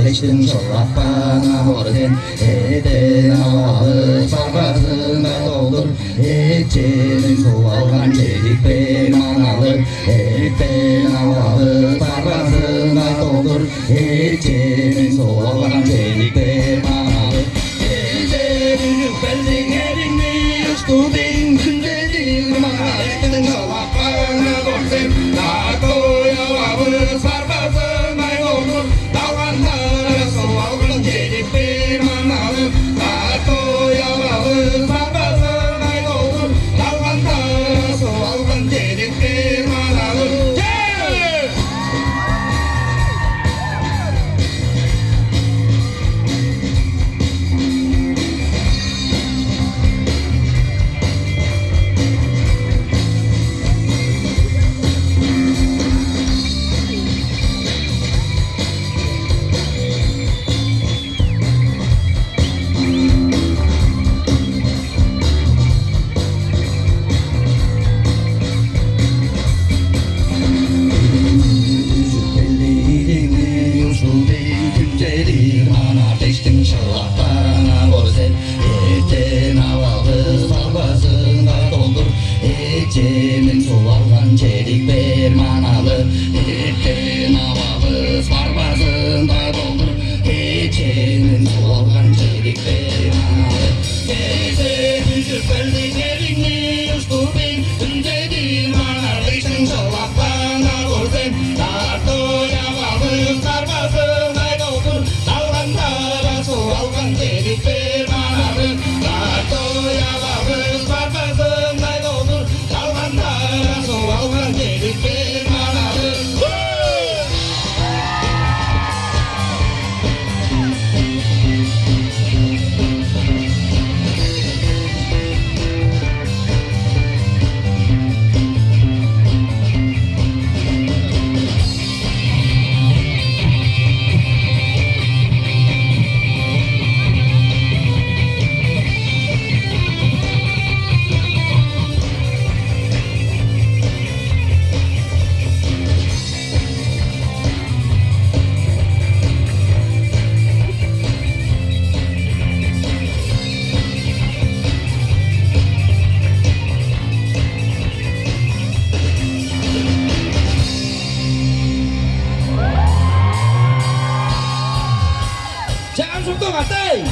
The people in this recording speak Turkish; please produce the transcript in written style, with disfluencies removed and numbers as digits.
eştin şolapana borden ete havalı sarpasına doldur içinin su algan çelik manalı ete havalı sarpasına doldur içinin su algan çelik manalı içinin yükseldin elini uçturdun gündedir bana eştin şolapana borden nakoya havalı sarpasına doldur dalganlara su algan çelik manalı nakoya havalı sarpasına doldur dalganlara su algan çelik manalı İçinin su algan çelik bir manalı İçin havalı sarpasında doldur İçinin su algan çelik bir manalı Gece yüzüldün elini uçturdun Güncedir manalı İçin şolapana vurdun Tartoya havalı sarpasında doldur Dalganlara su algan çelik bir manalı Tartoya havalı sarpasında doldur Dalganlara su algan çelik bir manalı Jangan suntuk hati.